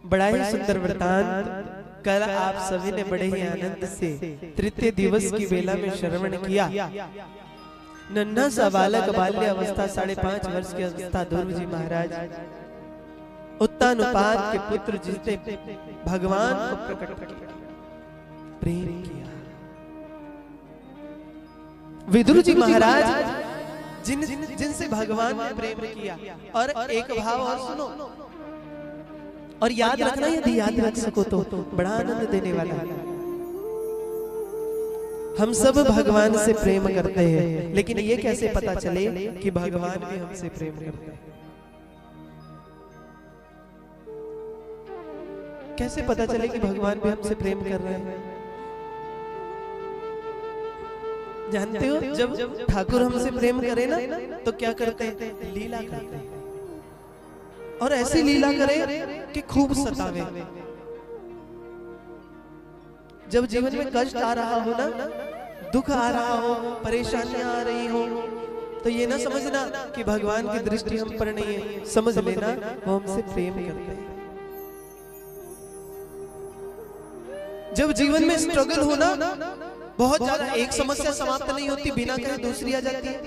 बड़ा ही सुंदर वृतांत कल आप सभी ने बड़े ही आनंद से तृतीय दिवस की वेला में श्रवण किया। नन्हा सा बालक बाल्य अवस्था 5.5 वर्ष की अवस्था ध्रुव जी महाराज उत्तानुपात के पुत्र जिसने भगवान को प्रकट किया, प्रेम किया। विदुर जी महाराज जिनसे भगवान ने प्रेम किया। और एक भाव और सुनो और याद रखना, यदि याद रख सको तो बड़ा आनंद देने वाला है। हम सब भगवान से प्रेम करते हैं, लेकिन ये कैसे पता चले कि भगवान भी हमसे प्रेम करते हैं? कैसे पता चले कि भगवान भी हमसे प्रेम कर रहे हैं? जानते हो, जब ठाकुर हमसे प्रेम करे ना तो क्या करते हैं? लीला करते हैं। और ऐसी लीला करे कि खूब सतावे। जब जीवन में कष्ट आ रहा हो ना, दुख आ रहा हो, परेशानियां आ रही हो, तो ये ना समझना कि भगवान की दृष्टि हम पर नहीं है। समझ लेना वो हमसे प्रेम करते हैं। जब जीवन में स्ट्रगल हो ना, बहुत ज्यादा, एक समस्या समाप्त नहीं होती, बिना कहे दूसरी आ जाती है,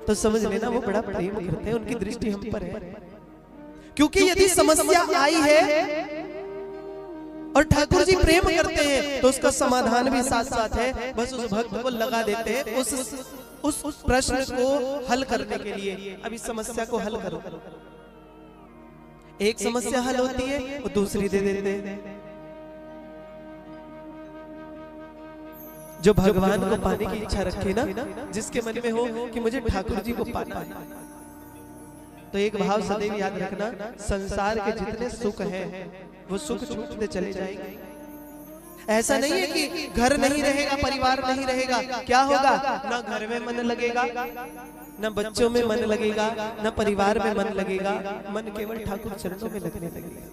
तो समझ लेना वो बड़ा प्रेम करते हैं। उनकी दृष्टि हम पर है। क्योंकि यदि समस्या आई है और ठाकुर जी प्रेम करते हैं तो उसका समाधान भी साथ साथ है। बस उस भक्त को लगा देते हैं उस प्रश्न को हल करने के लिए। अब इस समस्या को हल करो। एक समस्या हल होती है, वो दूसरी दे देते हैं। जो भगवान को पाने की इच्छा रखे ना, जिसके मन में हो कि मुझे ठाकुर जी को पाना है, तो एक भाव सदैव याद रखना, संसार के जितने सुख हैं वो सुख छूटते चले जाएंगे। ऐसा नहीं है कि घर नहीं रहेगा, परिवार नहीं रहेगा, क्या होगा? ना घर में मन लगेगा, ना बच्चों में मन लगेगा, ना परिवार में मन लगेगा। मन केवल ठाकुर चरणों में लगने लगेगा।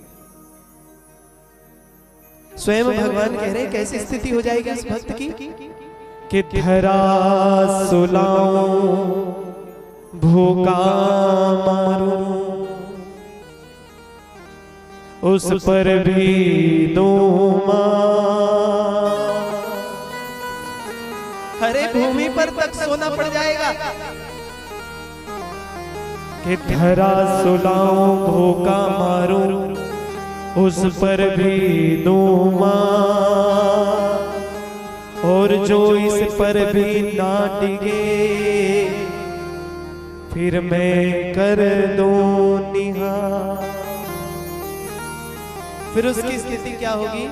स्वयं भगवान कह रहे हैं कैसी स्थिति हो जाएगी इस भक्त की कि धरा सुलाऊं भूखा मारूं, उस पर भी दूं मां। हरे भूमि पर तक सोना पड़ जाएगा कि धरा सुलाऊं भूखा मारूं, उस पर भी दूं मां। और जो इस पर भी ना टिके, फिर मैं कर दूं निहार। फिर उसकी स्थिति क्या होगी?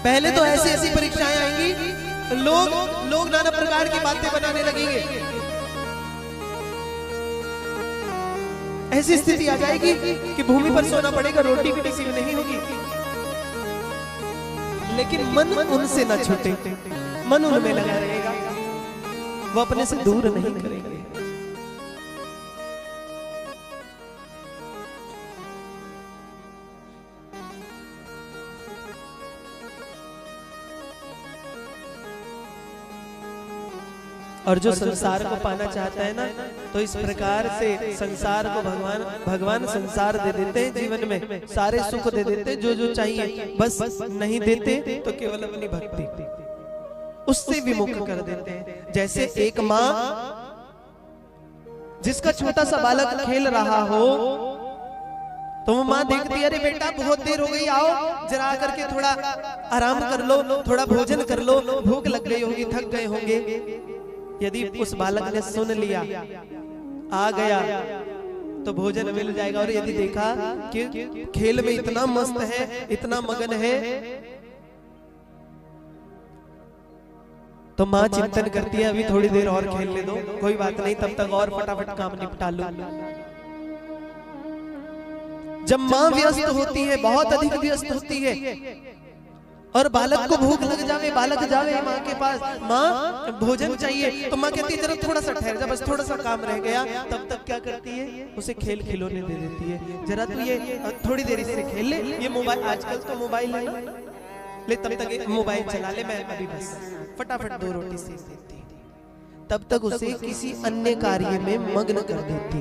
पहले तो ऐसी ऐसी परीक्षाएं आएंगी, लोग नाना प्रकार की बातें बनाने लगेंगे। ऐसी स्थिति आ जाएगी कि भूमि पर सोना पड़ेगा, रोटी भी नसीब नहीं होगी। लेकिन मन उनसे ना छूटे, मन उनमें लगा रहेगा, वो अपने से दूर नहीं करेंगे। और जो संसार को पाना चाहता है ना, तो इस प्रकार से संसार को भगवान संसार दे देते हैं। जीवन में सारे सुख दे देते हैं जो चाहिए, बस नहीं देते तो केवल अपनी भक्ति उससे विमुख कर देते हैं। जैसे एक माँ जिसका छोटा सा बालक खेल रहा हो, तो वो माँ देखती है, अरे बेटा बहुत देर हो गई, आओ जरा करके थोड़ा आराम कर लो, थोड़ा भोजन कर लो, भूख लग गई होगी, थक गए होंगे। यदि उस बालक ने सुन लिया, आ गया, तो भोजन मिल जाएगा। और यदि देखा कि खेल में इतना मस्त है, इतना मगन है, तो माँ चिंतन करती है अभी थोड़ी देर और खेल ले दो, कोई बात नहीं, तब तक और फटाफट काम निपटा लो। जब माँ व्यस्त होती है, बहुत अधिक व्यस्त होती है, और बालक को भूख लग जावे, बालक जावे माँ के पास, माँ भोजन चाहिए, तो माँ कहती है जरा थोड़ा सा ठहर जा, बस थोड़ा सा काम रह गया। तब तक क्या करती है? उसे खेल खिलौने दे देती है, जरा तू ये थोड़ी देर इससे खेल ले, ये मोबाइल, आजकल तो मोबाइल है ना, ले तब तक मोबाइल चला ले, मैं अभी बस फटाफट 2 रोटी सेक देती। तब तक उसे किसी अन्य कार्य में मग्न कर देती।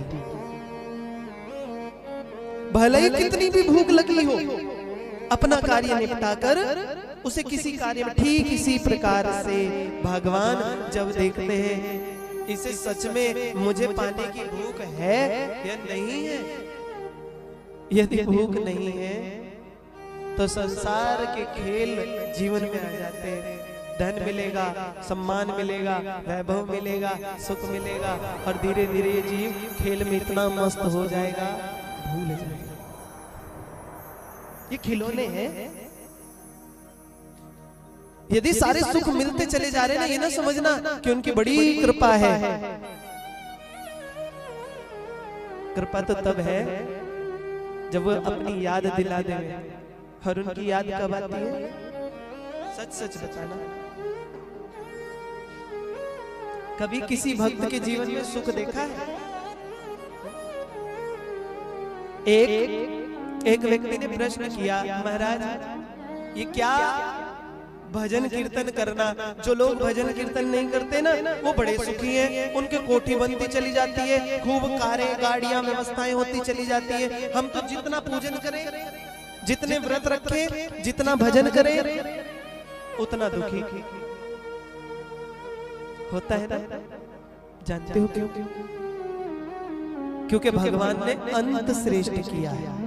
भले ही कितनी भी भूख लगी हो, अपना कार्य निपटाकर उसे किसी कार्य में, ठीक इसी प्रकार से भगवान जब देखते हैं इसे सच में मुझे पाने की भूख है या नहीं है, यदि भूख नहीं है तो संसार के खेल जीवन में आ जाते हैं। धन मिलेगा, सम्मान मिलेगा, वैभव मिलेगा, सुख मिलेगा, और धीरे धीरे ये जीव खेल में इतना मस्त हो जाएगा, भूल जाएगा। ये खिलौने हैं। यदि सारे सुख मिलते चले जा रहे हैं ना, ये ना समझना कि उनकी बड़ी कृपा है। कृपा तो तब है जब वो अपनी याद दिला दे, और उनकी याद कब आती है? सच सच बताना। कभी किसी भक्त के जीवन में सुख देखा है? एक व्यक्ति ने प्रश्न किया, महाराज ये क्या भजन कीर्तन करना, जो लोग भजन कीर्तन नहीं करते ना वो बड़े सुखी हैं, उनके कोठी बनती चली जाती है, खूब कारें गाड़ियां व्यवस्थाएं होती चली जाती है। हम तो जितना पूजन करें, जितने व्रत रखें, जितना भजन करें, उतना दुखी होता है ना। जानते हो क्यों? क्योंकि भगवान ने अंत श्रेष्ठ किया है।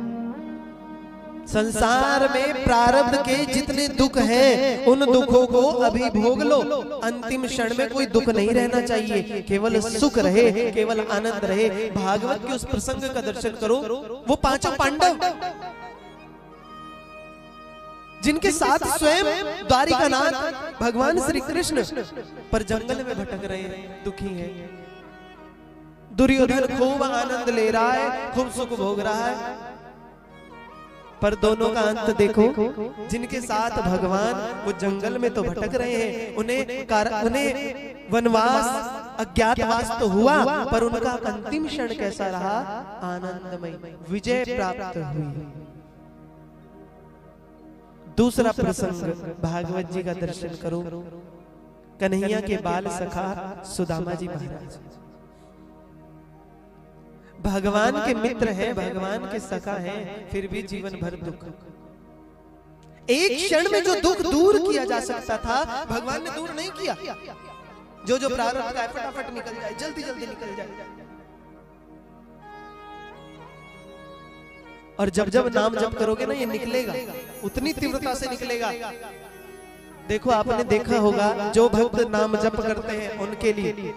संसार में प्रारब्ध के जितने दुख हैं, उन दुखों को अभी भोग लो, अंतिम क्षण में कोई दुख नहीं रहना चाहिए, केवल सुख रहे, केवल आनंद रहे। भागवत के उस प्रसंग का दर्शन करो, वो पांचों पांडव जिनके साथ स्वयं द्वारिकानाथ भगवान श्री कृष्ण पर जंगल में भटक रहे हैं, दुखी हैं। दुर्योधन खूब आनंद ले रहा है, खूब सुख भोग रहा है, पर दोनों का अंत देखो। जिनके साथ भगवान वो जंगल में तो भटक रहे हैं, उन्हें वनवास अज्ञातवास तो हुआ, पर उनका अंतिम क्षण कैसा रहा? आनंदमय, विजय प्राप्त हुई। दूसरा प्रसंग भागवत जी का दर्शन करो। कन्हैया के बाल सखा सुदामा जी महाराज भगवान के मित्र हैं, भगवान के सखा हैं, फिर भी जीवन भर दुख। एक क्षण में जो दुख दूर किया जा सकता था, भगवान ने दूर नहीं किया। जो जो प्रारब्ध है फटाफट निकल जाए, जल्दी जल्दी निकल जाए। और जब जब नाम जप करोगे ना, ये निकलेगा, उतनी तीव्रता से निकलेगा। देखो आपने देखा होगा, जो भक्त नाम जप करते हैं उनके लिए,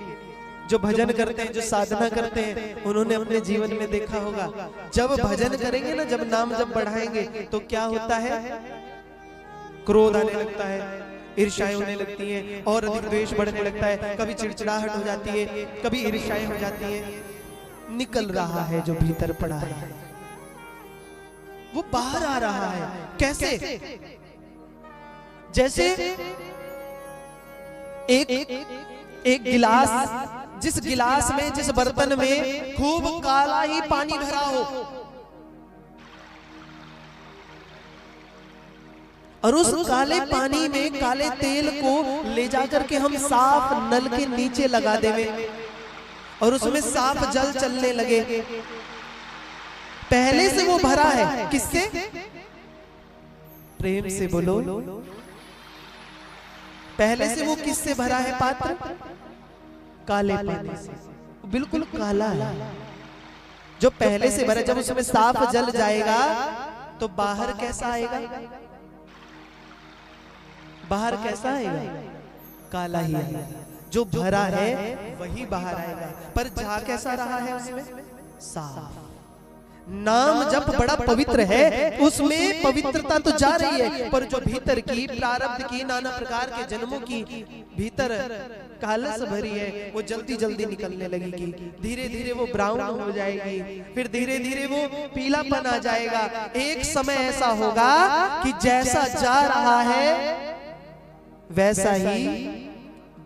जो भजन करते हैं, जो साधना करते हैं, उन्होंने अपने जीवन में देखा होगा, जब भजन करेंगे ना, जब नाम जब बढ़ाएंगे तो क्या होता है? क्रोध आने लगता है, ईर्ष्याएं होने लगती हैं, और अधिक द्वेष बढ़ने लगता है, कभी चिड़चिड़ाहट हो जाती है, कभी ईर्ष्याएं हो जाती हैं। निकल रहा है जो भीतर पड़ा है, वो बाहर आ रहा है। कैसे? जैसे एक गिलास, जिस गिलास में, जिस बर्तन में खूब काला ही पानी भरा हो, और उस काले पानी में काले तेल को ले जाकर के हम साफ नल के नीचे लगा देवे, और उसमें साफ जल चलने लगे। पहले से वो भरा है, किससे? प्रेम से बोलो। पहले से वो किससे भरा है पात्र? काले पानी से, बिल्कुल काला है जो पहले से भरा। जब उसमें साफ जल जाएगा तो बाहर कैसा आएगा? बाहर कैसा आएगा? काला ही आएगा। जो भरा है वही बाहर आएगा, पर जा कैसा रहा है उसमें? साफ। नाम जब बड़ा पवित्र है, उसमें पवित्रता तो जा रही है, पर जो भीतर की प्रारब्ध की नाना प्रकार के जन्मों की भीतर कालस भरी है, वो जल्दी जल्दी निकलने लगेगी। धीरे धीरे वो ब्राउन हो जाएगी, फिर धीरे धीरे वो पीलापन आ जाएगा। एक समय ऐसा होगा कि जैसा जा रहा है वैसा ही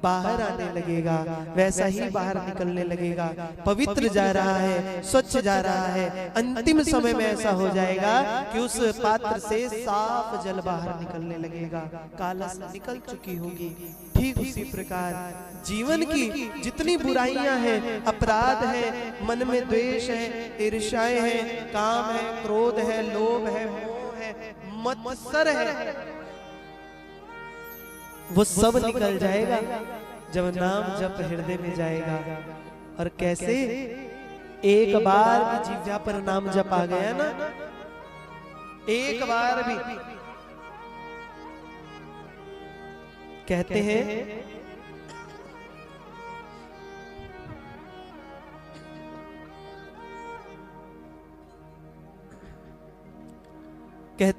बाहर आने लगेगा, वैसा ही बाहर निकलने लगेगा। पवित्र जा रहा है, स्वच्छ जा रहा है। अंतिम समय में ऐसा हो जाएगा कि उस पात्र से साफ जल बाहर निकलने लगेगा, कालस निकल चुकी होगी। ठीक उसी प्रकार जीवन की जितनी बुराइयां हैं, अपराध है, मन में द्वेष है, ईर्ष्याएं हैं, काम है, क्रोध है, लोभ है, मोह है, मत्सर है, वो सब निकल जाएगा जब नाम जप हृदय में जाएगा। और कैसे? एक बार भी जिह्वा पर नाम जप आ गया ना, एक बार भी, कहते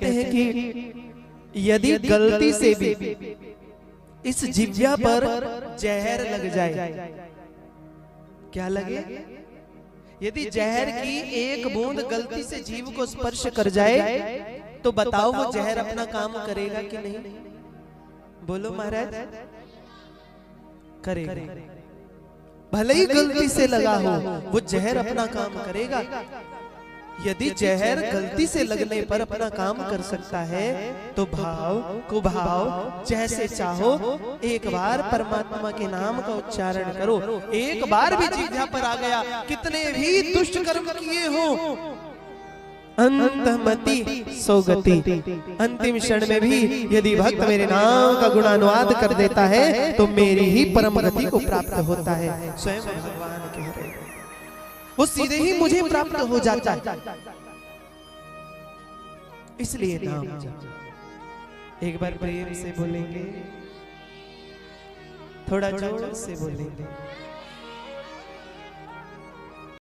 हैं कि यदि गलती से भी इस जिह्वा पर जहर लग जाए, क्या लगे? यदि जहर की एक बूंद गलती से जीव को स्पर्श कर जाए तो बताओ वो जहर अपना काम करेगा कि नहीं? बोलो महाराज, करेगा। भले ही गलती से लगा हो, वो जहर अपना काम करेगा। यदि जहर गलती से लगने पर अपना काम कर सकता है, तो भाव कुभाव जैसे चाहो एक बार परमात्मा के नाम का उच्चारण करो। एक बार भी जिह्वा पर आ गया, कितने भी दुष्ट कर्म किए हो, अंतमति सोगति, अंतिम क्षण में भी यदि भक्त मेरे नाम का गुणानुवाद कर देता है तो मेरी ही परम गति को प्राप्त होता है। स्वयं भगवान कह रहे हैं, वो सीधे ही मुझे प्राप्त हो जाता है। इसलिए नाम जप। एक बार प्रेम से बोलेंगे, थोड़ा जोर से बोलेंगे।